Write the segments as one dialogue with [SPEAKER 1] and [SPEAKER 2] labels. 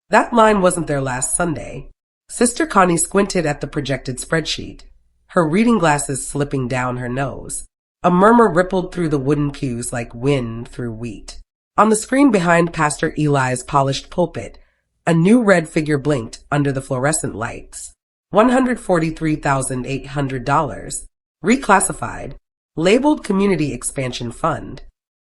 [SPEAKER 1] That line wasn't there last Sunday. Sister Connie squinted at the projected spreadsheet, her reading glasses slipping down her nose. A murmur rippled through the wooden pews like wind through wheat. On the screen behind Pastor Eli's polished pulpit, a new red figure blinked under the fluorescent lights. $143,800. Reclassified. Labeled Community Expansion Fund.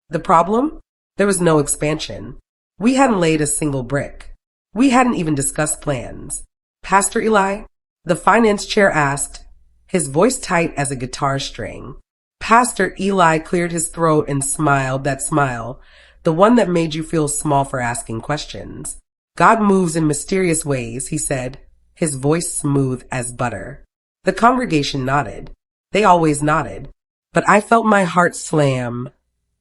[SPEAKER 1] The problem? There was no expansion. We hadn't laid a single brick. We hadn't even discussed plans. Pastor Eli? The finance chair asked, his voice tight as a guitar string. Pastor Eli cleared his throat and smiled that smile, the one that made you feel small for asking questions. God moves in mysterious ways, he said, his voice smooth as butter. The congregation nodded. They always nodded. But I felt my heart slam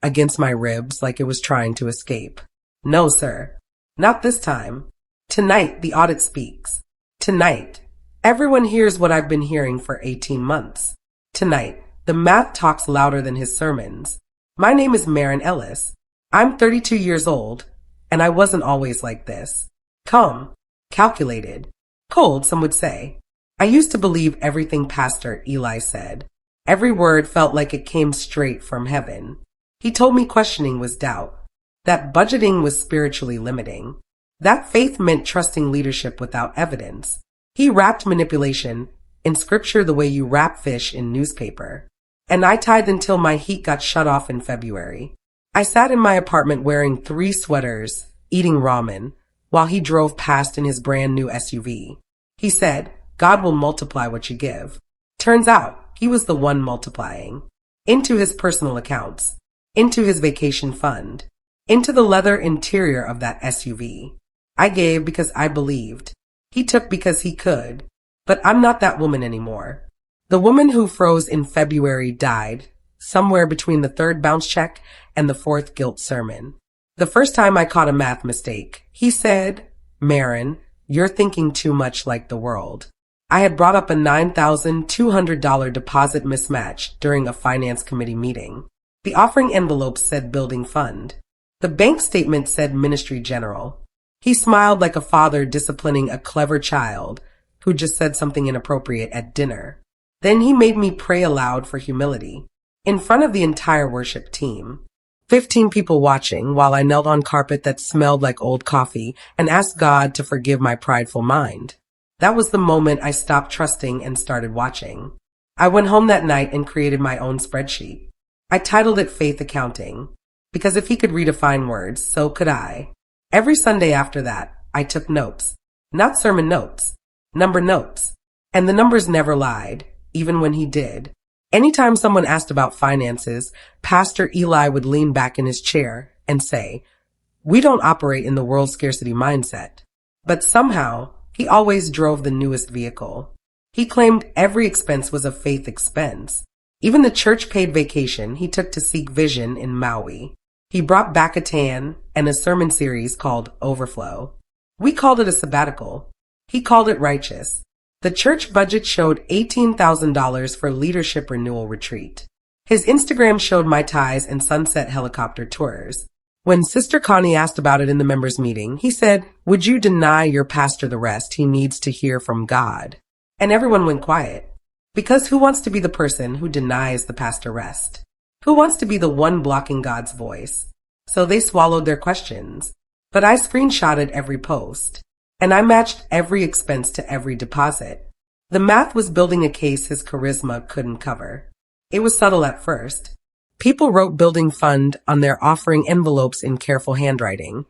[SPEAKER 1] against my ribs like it was trying to escape. No, sir. Not this time. Tonight, the audit speaks. Tonight, everyone hears what I've been hearing for 18 months. Tonight, the math talks louder than his sermons. My name is Maren Ellis. I'm 32 years old, and I wasn't always like this. Calm, calculated, cold, some would say. I used to believe everything Pastor Eli said. Every word felt like it came straight from heaven. He told me questioning was doubt, that budgeting was spiritually limiting, that faith meant trusting leadership without evidence. He wrapped manipulation in scripture the way you wrap fish in newspaper. And I tithed until my heat got shut off in February. I sat in my apartment wearing 3 sweaters, eating ramen, while he drove past in his brand new SUV. He said, God will multiply what you give. Turns out, he was the one multiplying. Into his personal accounts, into his vacation fund, into the leather interior of that SUV. I gave because I believed. He took because he could. But I'm not that woman anymore. The woman who froze in February died, somewhere between the 3rd bounce check and the 4th guilt sermon. The first time I caught a math mistake, he said, Maren, you're thinking too much like the world. I had brought up a $9,200 deposit mismatch during a finance committee meeting. The offering envelope said building fund. The bank statement said ministry general. He smiled like a father disciplining a clever child who just said something inappropriate at dinner. Then he made me pray aloud for humility, in front of the entire worship team. 15 people watching while I knelt on carpet that smelled like old coffee and asked God to forgive my prideful mind. That was the moment I stopped trusting and started watching. I went home that night and created my own spreadsheet. I titled it Faith Accounting, because if he could redefine words, so could I. Every Sunday after that, I took notes. Not sermon notes, number notes. And the numbers never lied, even when he did. Anytime someone asked about finances, Pastor Eli would lean back in his chair and say, we don't operate in the world scarcity mindset. But somehow, he always drove the newest vehicle. He claimed every expense was a faith expense. Even the church-paid vacation he took to seek vision in Maui. He brought back a tan and a sermon series called Overflow. We called it a sabbatical. He called it righteous. The church budget showed $18,000 for leadership renewal retreat. His Instagram showed Mai Tais and sunset helicopter tours. When Sister Connie asked about it in the members' meeting, he said, would you deny your pastor the rest he needs to hear from God? And everyone went quiet. Because who wants to be the person who denies the pastor rest? Who wants to be the one blocking God's voice? So they swallowed their questions. But I screenshotted every post. And I matched every expense to every deposit. The math was building a case his charisma couldn't cover. It was subtle at first. People wrote building fund on their offering envelopes in careful handwriting,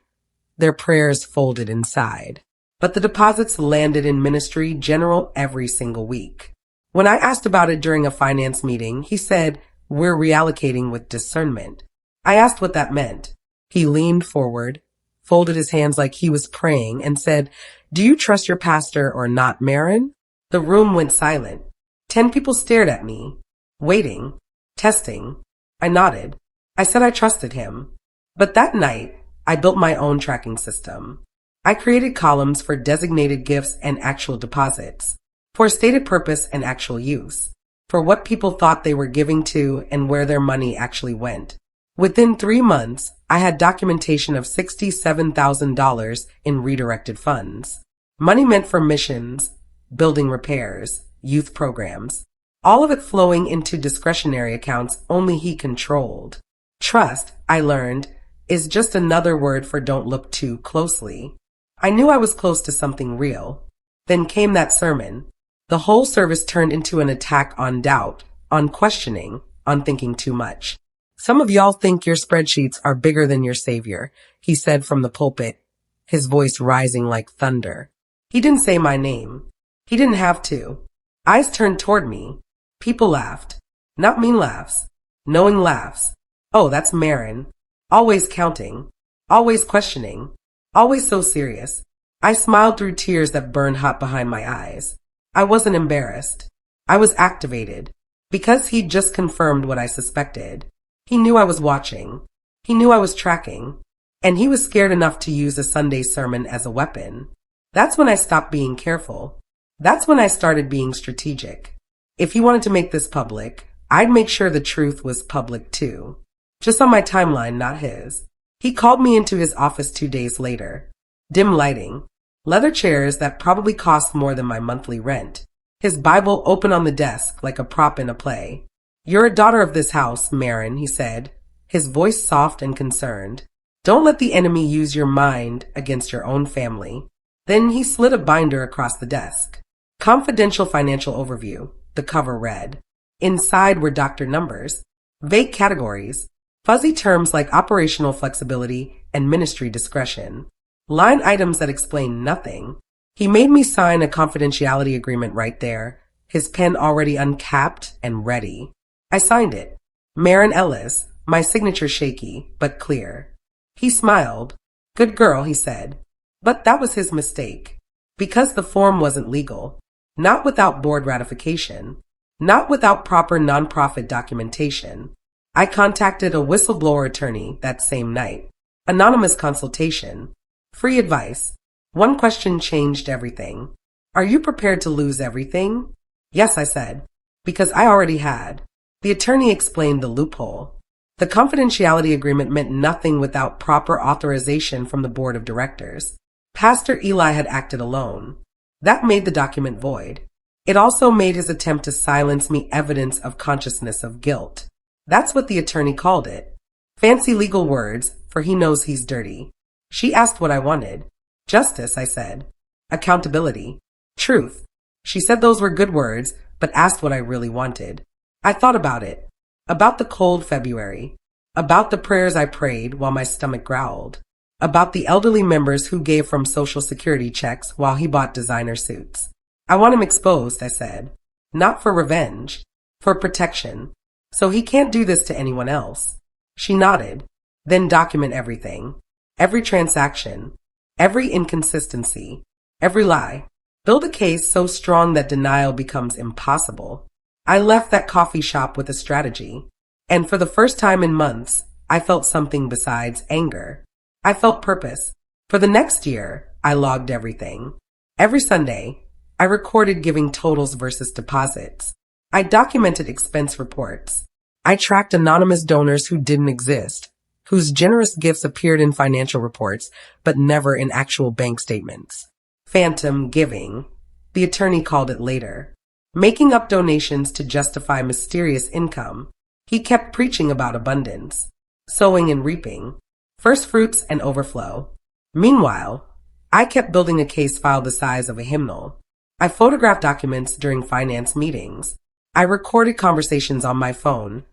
[SPEAKER 1] their prayers folded inside. But the deposits landed in ministry general every single week. When I asked about it during a finance meeting, he said, we're reallocating with discernment. I asked what that meant. He leaned forward, folded his hands like he was praying, and said, do you trust your pastor or not, Maren? The room went silent. 10 people stared at me, waiting, testing. I nodded. I said I trusted him. But that night, I built my own tracking system. I created columns for designated gifts and actual deposits, for stated purpose and actual use, for what people thought they were giving to and where their money actually went. Within 3 months, I had documentation of $67,000 in redirected funds. Money meant for missions, building repairs, youth programs. All of it flowing into discretionary accounts only he controlled. Trust, I learned, is just another word for don't look too closely. I knew I was close to something real. Then came that sermon. The whole service turned into an attack on doubt, on questioning, on thinking too much. Some of y'all think your spreadsheets are bigger than your savior, he said from the pulpit, his voice rising like thunder. He didn't say my name. He didn't have to. Eyes turned toward me. People laughed. Not mean laughs. Knowing laughs. Oh, that's Marin. Always counting. Always questioning. Always so serious. I smiled through tears that burned hot behind my eyes. I wasn't embarrassed. I was activated. Because he'd just confirmed what I suspected. He knew I was watching. He knew I was tracking. And he was scared enough to use a Sunday sermon as a weapon. That's when I stopped being careful. That's when I started being strategic. If he wanted to make this public, I'd make sure the truth was public too. Just on my timeline, not his. He called me into his office 2 days later. Dim lighting. Leather chairs that probably cost more than my monthly rent. His Bible open on the desk like a prop in a play. You're a daughter of this house, Marin, he said, his voice soft and concerned. Don't let the enemy use your mind against your own family. Then he slid a binder across the desk. Confidential financial overview, the cover read. Inside were doctor numbers, vague categories, fuzzy terms like operational flexibility and ministry discretion, line items that explained nothing. He made me sign a confidentiality agreement right there, his pen already uncapped and ready. I signed it. Marin Ellis, my signature shaky, but clear. He smiled. Good girl, he said. But that was his mistake. Because the form wasn't legal. Not without board ratification. Not without proper nonprofit documentation. I contacted a whistleblower attorney that same night. Anonymous consultation. Free advice. One question changed everything. Are you prepared to lose everything? Yes, I said. Because I already had. The attorney explained the loophole. The confidentiality agreement meant nothing without proper authorization from the board of directors. Pastor Eli had acted alone. That made the document void. It also made his attempt to silence me evidence of consciousness of guilt. That's what the attorney called it. Fancy legal words, for he knows he's dirty. She asked what I wanted. Justice, I said. Accountability. Truth. She said those were good words, but asked what I really wanted. I thought about it. About the cold February. About the prayers I prayed while my stomach growled. About the elderly members who gave from Social Security checks while he bought designer suits. I want him exposed, I said. Not for revenge. For protection. So he can't do this to anyone else. She nodded. Then document everything. Every transaction. Every inconsistency. Every lie. Build a case so strong that denial becomes impossible. I left that coffee shop with a strategy. And for the first time in months, I felt something besides anger. I felt purpose. For the next year, I logged everything. Every Sunday, I recorded giving totals versus deposits. I documented expense reports. I tracked anonymous donors who didn't exist, whose generous gifts appeared in financial reports, but never in actual bank statements. Phantom giving. The attorney called it later. Making up donations to justify mysterious income. He kept preaching about abundance. Sowing and reaping. First fruits and overflow. Meanwhile, I kept building a case file the size of a hymnal. I photographed documents during finance meetings. I recorded conversations on my phone.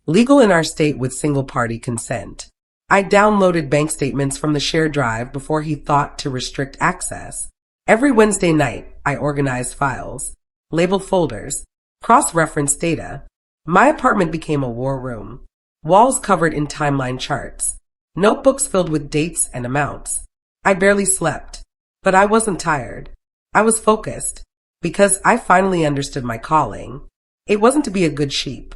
[SPEAKER 1] Legal in our state with single-party consent. I downloaded bank statements from the shared drive before he thought to restrict access. Every Wednesday night, I organized files. Labeled folders, cross-referenced data. My apartment became a war room. Walls covered in timeline charts. Notebooks filled with dates and amounts. I barely slept, but I wasn't tired. I was focused, because I finally understood my calling. It wasn't to be a good sheep.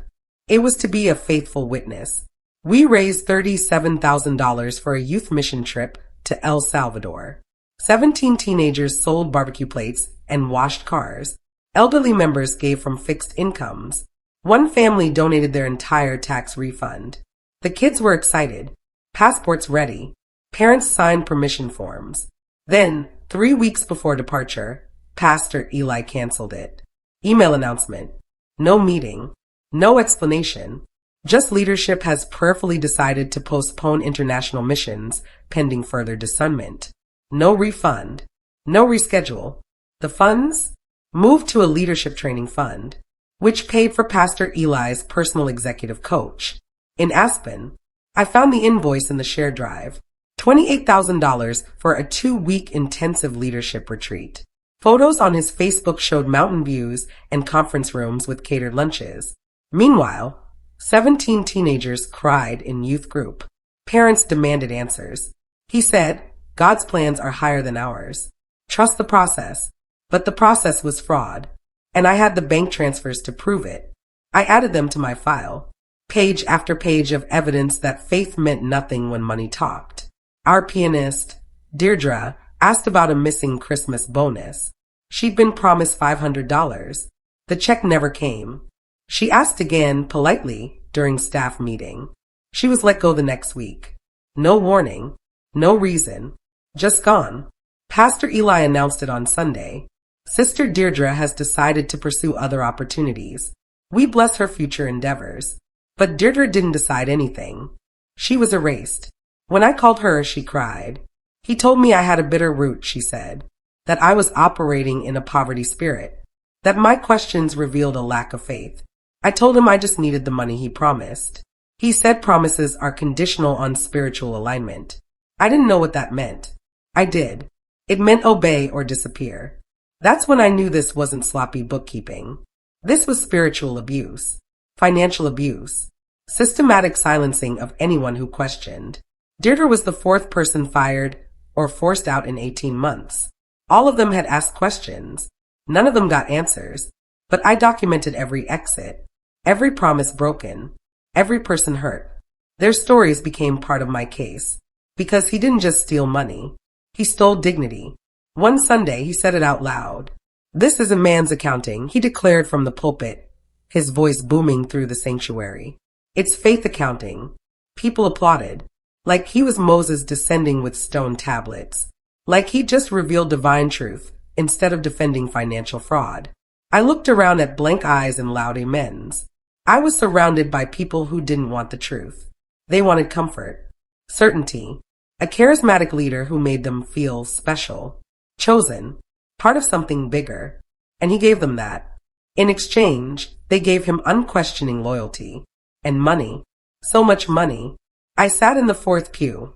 [SPEAKER 1] It was to be a faithful witness. We raised $37,000 for a youth mission trip to El Salvador. 17 teenagers sold barbecue plates and washed cars. Elderly members gave from fixed incomes. One family donated their entire tax refund. The kids were excited. Passports ready. Parents signed permission forms. Then, 3 weeks before departure, Pastor Eli canceled it. Email announcement. No meeting. No explanation. Just leadership has prayerfully decided to postpone international missions pending further discernment. No refund. No reschedule. The funds? Moved to a leadership training fund, which paid for Pastor Eli's personal executive coach. In Aspen, I found the invoice in the shared drive. $28,000 for a 2-week intensive leadership retreat. Photos on his Facebook showed mountain views and conference rooms with catered lunches. Meanwhile, 17 teenagers cried in youth group. Parents demanded answers. He said, God's plans are higher than ours. Trust the process. But the process was fraud, and I had the bank transfers to prove it. I added them to my file. Page after page of evidence that faith meant nothing when money talked. Our pianist, Deirdre, asked about a missing Christmas bonus. She'd been promised $500. The check never came. She asked again, politely, during staff meeting. She was let go the next week. No warning, no reason, just gone. Pastor Eli announced it on Sunday. Sister Deirdre has decided to pursue other opportunities. We bless her future endeavors. But Deirdre didn't decide anything. She was erased. When I called her, she cried. He told me I had a bitter root, she said, that I was operating in a poverty spirit, that my questions revealed a lack of faith. I told him I just needed the money he promised. He said promises are conditional on spiritual alignment. I didn't know what that meant. I did. It meant obey or disappear. That's when I knew this wasn't sloppy bookkeeping. This was spiritual abuse, financial abuse, systematic silencing of anyone who questioned. Deirdre was the 4th person fired or forced out in 18 months. All of them had asked questions. None of them got answers. But I documented every exit, every promise broken, every person hurt. Their stories became part of my case. Because he didn't just steal money. He stole dignity. One Sunday, he said it out loud. This is a man's accounting, he declared from the pulpit, his voice booming through the sanctuary. It's faith accounting. People applauded. Like he was Moses descending with stone tablets. Like he just revealed divine truth instead of defending financial fraud. I looked around at blank eyes and loud amens. I was surrounded by people who didn't want the truth. They wanted comfort, certainty, a charismatic leader who made them feel special, chosen, part of something bigger. And he gave them that. In exchange, they gave him unquestioning loyalty and money. So much money. I sat in the 4th pew,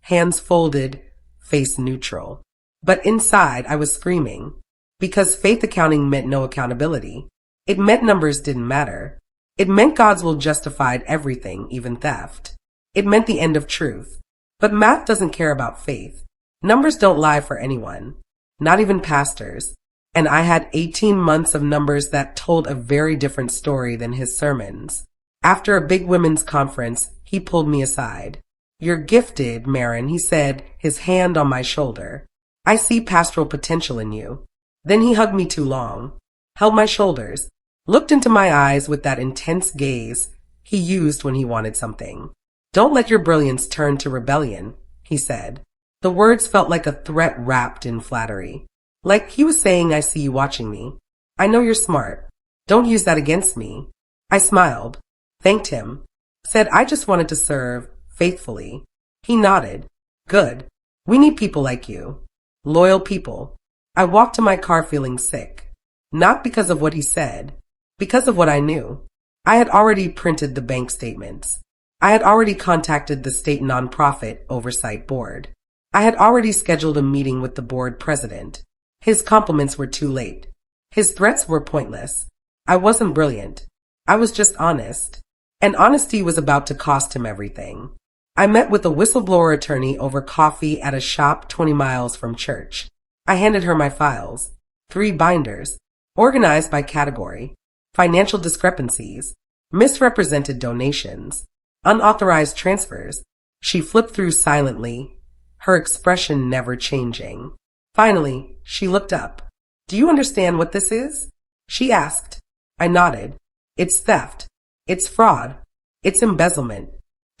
[SPEAKER 1] hands folded, face neutral. But inside, I was screaming. Because faith accounting meant no accountability. It meant numbers didn't matter. It meant God's will justified everything, even theft. It meant the end of truth. But math doesn't care about faith. Numbers don't lie for anyone. Not even pastors. And I had 18 months of numbers that told a very different story than his sermons. After a big women's conference, he pulled me aside. You're gifted, Marin, he said, his hand on my shoulder. I see pastoral potential in you. Then he hugged me too long, held my shoulders, looked into my eyes with that intense gaze he used when he wanted something. Don't let your brilliance turn to rebellion, he said. The words felt like a threat wrapped in flattery. Like he was saying, I see you watching me. I know you're smart. Don't use that against me. I smiled, thanked him, said I just wanted to serve faithfully. He nodded. Good. We need people like you. Loyal people. I walked to my car feeling sick. Not because of what he said, because of what I knew. I had already printed the bank statements. I had already contacted the state nonprofit oversight board. I had already scheduled a meeting with the board president. His compliments were too late. His threats were pointless. I wasn't brilliant. I was just honest. And honesty was about to cost him everything. I met with a whistleblower attorney over coffee at a shop 20 miles from church. I handed her my files. 3 binders, organized by category. Financial discrepancies, misrepresented donations, unauthorized transfers. She flipped through silently, her expression never changing. Finally, she looked up. Do you understand what this is? She asked. I nodded. It's theft. It's fraud. It's embezzlement.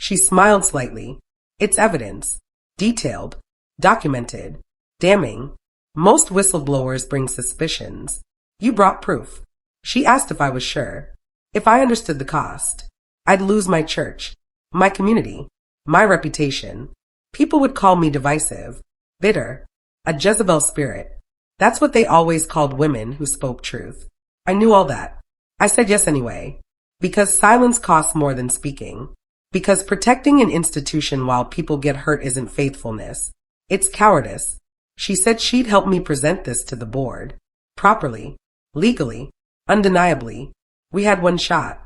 [SPEAKER 1] She smiled slightly. It's evidence. Detailed. Documented. Damning. Most whistleblowers bring suspicions. You brought proof. She asked if I was sure. If I understood the cost. I'd lose my church, my community, my reputation. People would call me divisive, bitter, a Jezebel spirit. That's what they always called women who spoke truth. I knew all that. I said yes anyway. Because silence costs more than speaking. Because protecting an institution while people get hurt isn't faithfulness. It's cowardice. She said she'd help me present this to the board. Properly. Legally. Undeniably. We had one shot.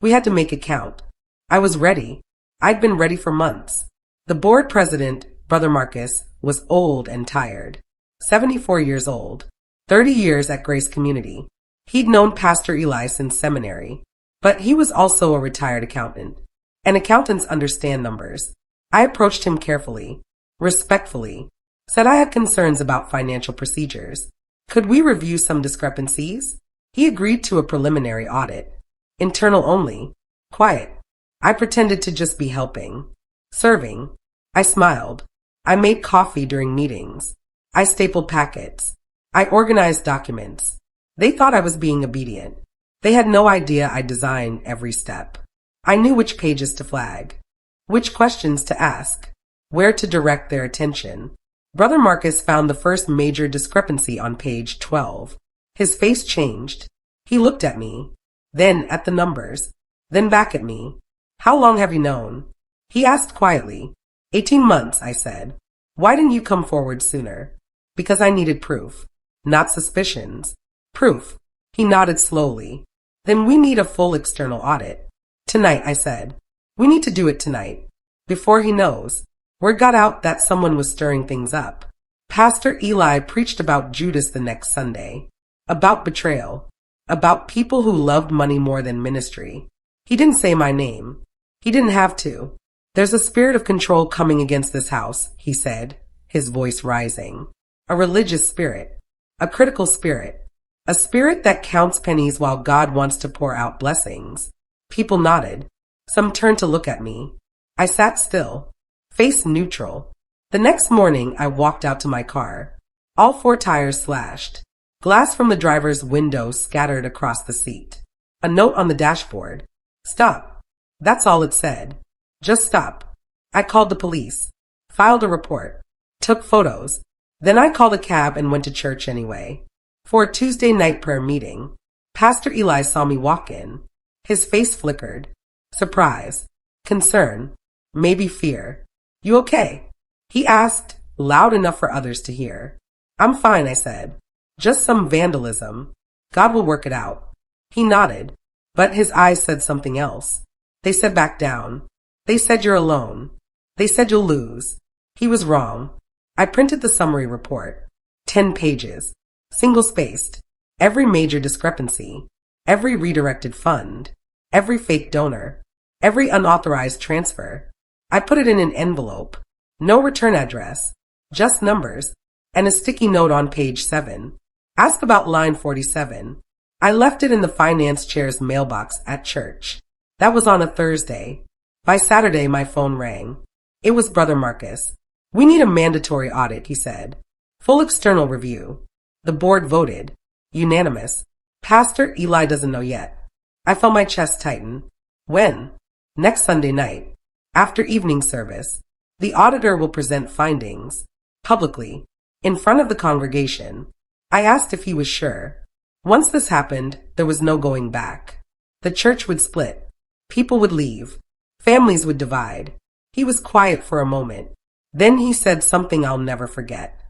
[SPEAKER 1] We had to make it count. I was ready. I'd been ready for months. The board president, Brother Marcus, was old and tired. 74 years old. 30 years at Grace Community. He'd known Pastor Eli since seminary. But he was also a retired accountant. And accountants understand numbers. I approached him carefully, respectfully, said I had concerns about financial procedures. Could we review some discrepancies? He agreed to a preliminary audit. Internal only. Quiet. I pretended to just be helping. Serving. I smiled. I made coffee during meetings. I stapled packets. I organized documents. They thought I was being obedient. They had no idea I designed every step. I knew which pages to flag, which questions to ask, where to direct their attention. Brother Marcus found the first major discrepancy on page 12. His face changed. He looked at me, then at the numbers, then back at me. How long have you known? He asked quietly. 18 months, I said. Why didn't you come forward sooner? Because I needed proof, not suspicions. Proof. He nodded slowly. Then we need a full external audit. Tonight, I said. We need to do it tonight. Before he knows. Word got out that someone was stirring things up. Pastor Eli preached about Judas the next Sunday. About betrayal. About people who loved money more than ministry. He didn't say my name. He didn't have to. There's a spirit of control coming against this house, he said, his voice rising. A religious spirit. A critical spirit. A spirit that counts pennies while God wants to pour out blessings. People nodded. Some turned to look at me. I sat still, face neutral. The next morning, I walked out to my car. All 4 tires slashed. Glass from the driver's window scattered across the seat. A note on the dashboard. Stop. That's all it said. Just stop. I called the police. Filed a report. Took photos. Then I called a cab and went to church anyway. For a Tuesday night prayer meeting. Pastor Eli saw me walk in. His face flickered. Surprise. Concern. Maybe fear. You okay? He asked, loud enough for others to hear. I'm fine, I said. Just some vandalism. God will work it out. He nodded, but his eyes said something else. They said back down. They said you're alone. They said you'll lose. He was wrong. I printed the summary report. 10 pages. Single-spaced. Every major discrepancy. Every redirected fund. Every fake donor. Every unauthorized transfer. I put it in an envelope. No return address. Just numbers. And a sticky note on page 7. Ask about line 47. I left it in the finance chair's mailbox at church. That was on a Thursday. By Saturday, my phone rang. It was Brother Marcus. We need a mandatory audit, he said. Full external review. The board voted. Unanimous. Pastor Eli doesn't know yet. I felt my chest tighten. When? Next Sunday night. After evening service. The auditor will present findings. Publicly. In front of the congregation. I asked if he was sure. Once this happened, there was no going back. The church would split. People would leave. Families would divide. He was quiet for a moment. Then he said something I'll never forget.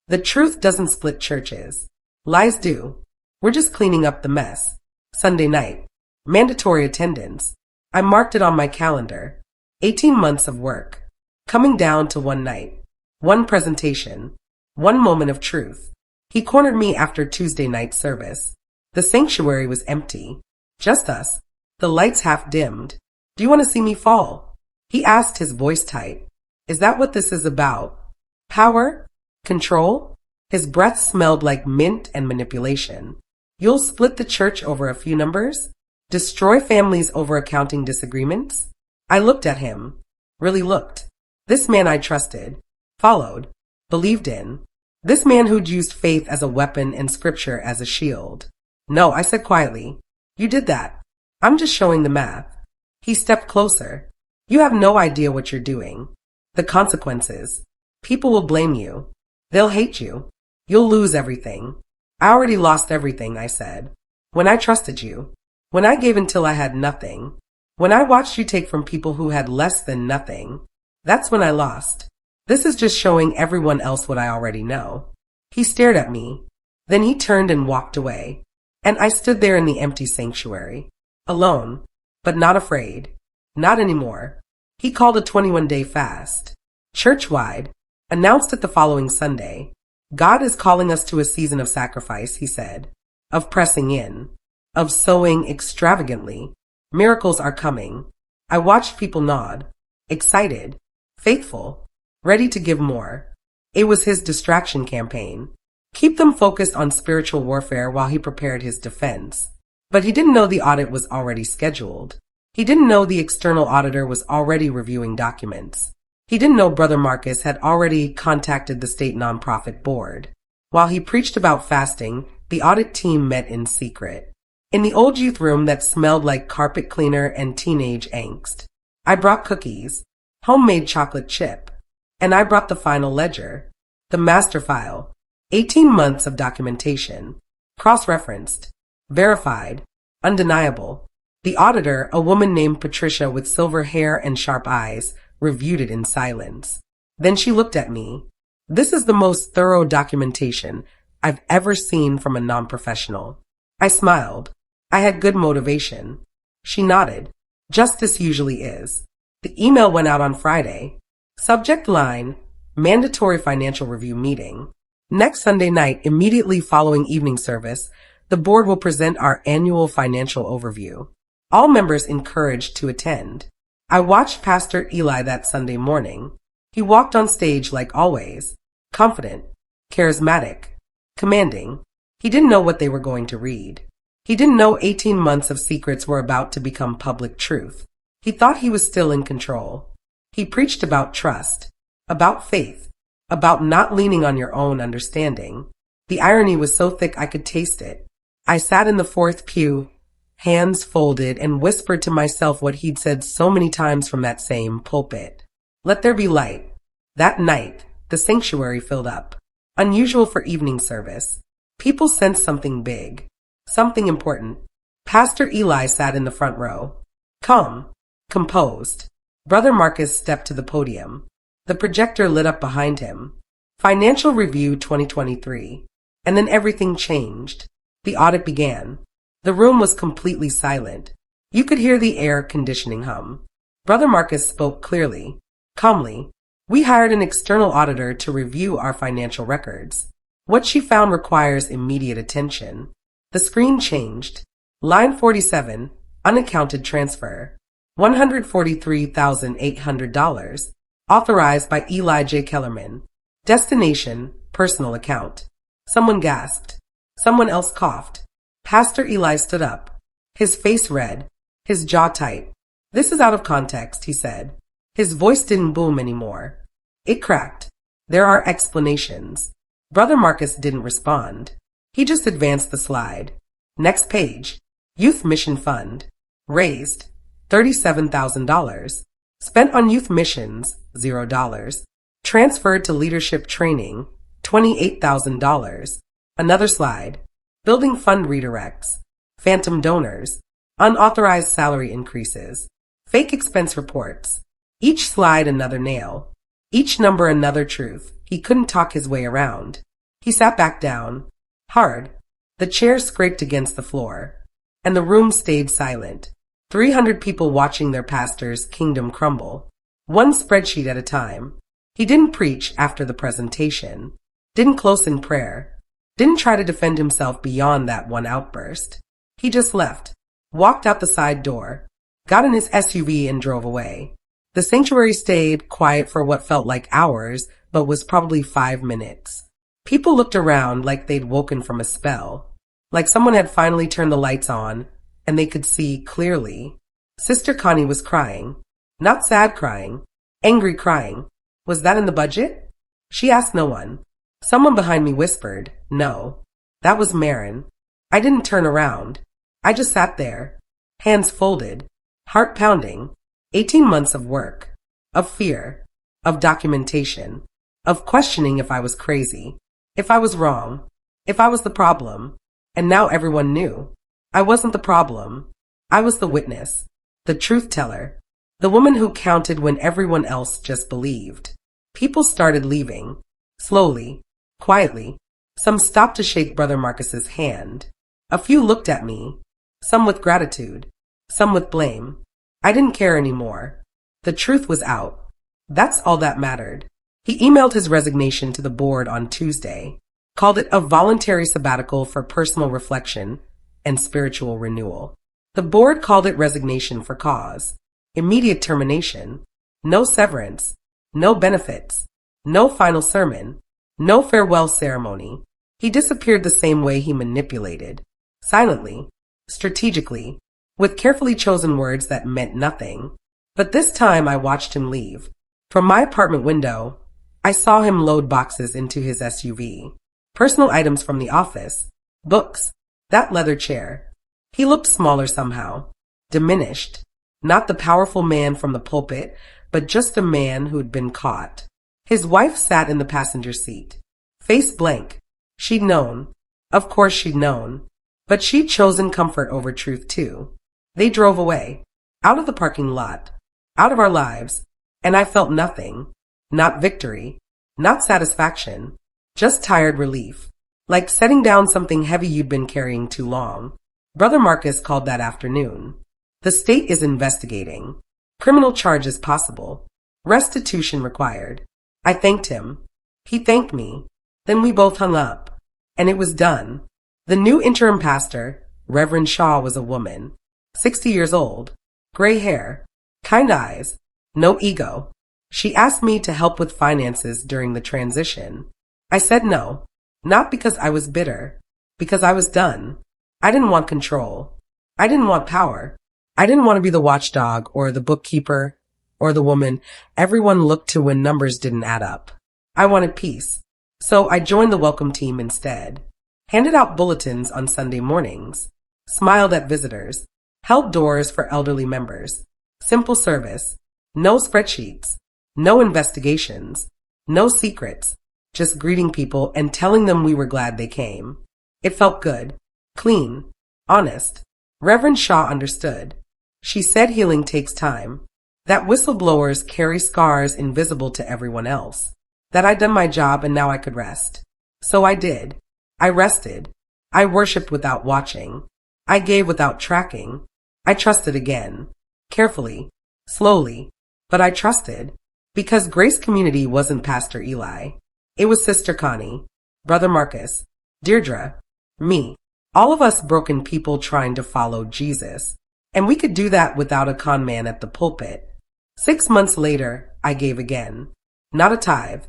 [SPEAKER 1] The truth doesn't split churches. Lies do. We're just cleaning up the mess. Sunday night. Mandatory attendance. I marked it on my calendar. 18 months of work. Coming down to one night. One presentation. One moment of truth. He cornered me after Tuesday night service. The sanctuary was empty. Just us. The lights half dimmed. Do you want to see me fall? He asked, his voice tight. Is that what this is about? Power? Control? His breath smelled like mint and manipulation. You'll split the church over a few numbers? Destroy families over accounting disagreements? I looked at him. really looked. This man I trusted, followed, believed in. This man who'd used faith as a weapon and scripture as a shield. No, I said quietly. You did that. I'm just showing the math. He stepped closer. You have no idea what you're doing. The consequences. People will blame you. They'll hate you. You'll lose everything. I already lost everything, I said. When I trusted you. When I gave until I had nothing. When I watched you take from people who had less than nothing. That's when I lost. This is just showing everyone else what I already know. He stared at me. Then he turned and walked away. And I stood there in the empty sanctuary. Alone. But not afraid. Not anymore. He called a 21-day fast. Church-wide. Announced it the following Sunday. God is calling us to a season of sacrifice, he said. Of pressing in. Of sowing extravagantly. Miracles are coming. I watched people nod. Excited. Faithful. Ready to give more. It was his distraction campaign. Keep them focused on spiritual warfare while he prepared his defense. But he didn't know the audit was already scheduled. He didn't know the external auditor was already reviewing documents. He didn't know Brother Marcus had already contacted the state nonprofit board. While he preached about fasting, the audit team met in secret. In the old youth room that smelled like carpet cleaner and teenage angst. I brought cookies, homemade chocolate chip, and I brought the final ledger, the master file, 18 months of documentation, cross-referenced, verified, undeniable. The auditor, a woman named Patricia with silver hair and sharp eyes, reviewed it in silence. Then she looked at me. This is the most thorough documentation I've ever seen from a non-professional. I smiled. I had good motivation. She nodded. Just as usually is. The email went out on Friday. Subject line, mandatory financial review meeting. Next Sunday night, immediately following evening service, the board will present our annual financial overview. All members encouraged to attend. I watched Pastor Eli that Sunday morning. He walked on stage like always, confident, charismatic, commanding. He didn't know what they were going to read. He didn't know 18 months of secrets were about to become public truth. He thought he was still in control. He preached about trust, about faith, about not leaning on your own understanding. The irony was so thick I could taste it. I sat in the fourth pew, hands folded, and whispered to myself what he'd said so many times from that same pulpit. Let there be light. That night, the sanctuary filled up. Unusual for evening service. People sensed something big, something important. Pastor Eli sat in the front row. Calm, composed. Brother Marcus stepped to the podium. The projector lit up behind him. Financial Review 2023. And then everything changed. The audit began. The room was completely silent. You could hear the air conditioning hum. Brother Marcus spoke clearly, calmly. We hired an external auditor to review our financial records. What she found requires immediate attention. The screen changed. Line 47, unaccounted transfer. $143,800. Authorized by Eli J. Kellerman. Destination, personal account. Someone gasped. Someone else coughed. Pastor Eli stood up. His face red. His jaw tight. This is out of context, he said. His voice didn't boom anymore. It cracked. There are explanations. Brother Marcus didn't respond. He just advanced the slide. Next page. Youth Mission Fund. Raised. $37,000. Spent on youth missions, $0. Transferred to leadership training, $28,000. Another slide. Building fund redirects. Phantom donors. Unauthorized salary increases. Fake expense reports. Each slide another nail. Each number another truth. He couldn't talk his way around. He sat back down. Hard. The chair scraped against the floor. And the room stayed silent. 300 people watching their pastor's kingdom crumble. One spreadsheet at a time. He didn't preach after the presentation. Didn't close in prayer. Didn't try to defend himself beyond that one outburst. He just left. Walked out the side door. Got in his SUV and drove away. The sanctuary stayed quiet for what felt like hours, but was probably 5 minutes. People looked around like they'd woken from a spell. Like someone had finally turned the lights on, and they could see clearly. Sister Connie was crying. Not sad crying. Angry, crying. Was that in the budget? She asked no one. Someone behind me whispered, no. That was Marin. I didn't turn around. I just sat there, hands folded, heart pounding. 18 months of work, of fear, of documentation, of questioning if I was crazy, if I was wrong, if I was the problem. And now everyone knew. I wasn't the problem. I was the witness, the truth teller, the woman who counted when everyone else just believed. People started leaving, slowly, quietly. Some stopped to shake Brother Marcus's hand. A few looked at me, some with gratitude, some with blame. I didn't care anymore. The truth was out. That's all that mattered. He emailed his resignation to the board on Tuesday, called it a voluntary sabbatical for personal reflection and spiritual renewal. The board called it resignation for cause, immediate termination, no severance, no benefits, no final sermon, no farewell ceremony. He disappeared the same way he manipulated, silently, strategically, with carefully chosen words that meant nothing. But this time I watched him leave. From my apartment window, I saw him load boxes into his SUV. Personal items from the office, books, that leather chair. He looked smaller somehow, diminished. Not the powerful man from the pulpit, but just a man who'd been caught. His wife sat in the passenger seat, face blank. She'd known. Of course she'd known. But she'd chosen comfort over truth too. They drove away, out of the parking lot, out of our lives, and I felt nothing. Not victory, not satisfaction, just tired relief, like setting down something heavy you'd been carrying too long. Brother Marcus called that afternoon. The state is investigating. Criminal charges possible. Restitution required. I thanked him. He thanked me. Then we both hung up. And it was done. The new interim pastor, Reverend Shaw, was a woman. 60 years old. Gray hair. Kind eyes. No ego. She asked me to help with finances during the transition. I said no. Not because I was bitter. Because I was done. I didn't want control. I didn't want power. I didn't want to be the watchdog or the bookkeeper or the woman everyone looked to when numbers didn't add up. I wanted peace. So I joined the welcome team instead. Handed out bulletins on Sunday mornings. Smiled at visitors. Held doors for elderly members. Simple service. No spreadsheets. No investigations. No secrets. Just greeting people and telling them we were glad they came. It felt good. Clean. Honest. Reverend Shaw understood. She said healing takes time. That whistleblowers carry scars invisible to everyone else. That I'd done my job and now I could rest. So I did. I rested. I worshipped without watching. I gave without tracking. I trusted again. Carefully. Slowly. But I trusted. Because Grace Community wasn't Pastor Eli. It was Sister Connie, Brother Marcus, Deirdre, me. All of us broken people trying to follow Jesus. And we could do that without a con man at the pulpit. 6 months later, I gave again. Not a tithe.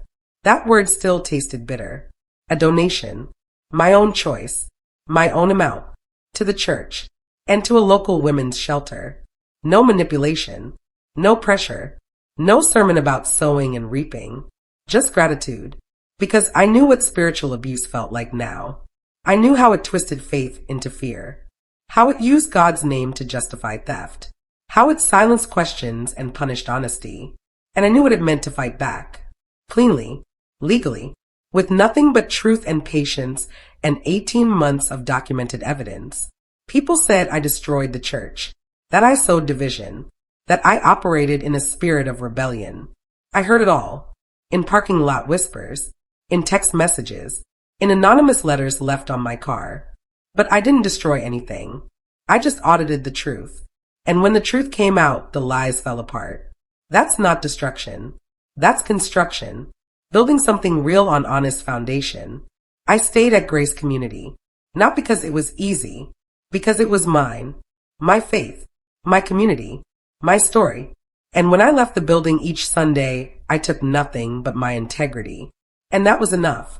[SPEAKER 1] That word still tasted bitter. A donation. My own choice. My own amount. To the church. And to a local women's shelter. No manipulation. No pressure. No sermon about sowing and reaping. Just gratitude. Because I knew what spiritual abuse felt like now. I knew how it twisted faith into fear. How it used God's name to justify theft. How it silenced questions and punished honesty. And I knew what it meant to fight back. Cleanly. Legally. With nothing but truth and patience and 18 months of documented evidence. People said I destroyed the church. That I sowed division. That I operated in a spirit of rebellion. I heard it all. In parking lot whispers. In text messages. In anonymous letters left on my car. But I didn't destroy anything. I just audited the truth. And when the truth came out, the lies fell apart. That's not destruction. That's construction. Building something real on honest foundation. I stayed at Grace Community. Not because it was easy. Because it was mine. My faith. My community. My story. And when I left the building each Sunday, I took nothing but my integrity. And that was enough.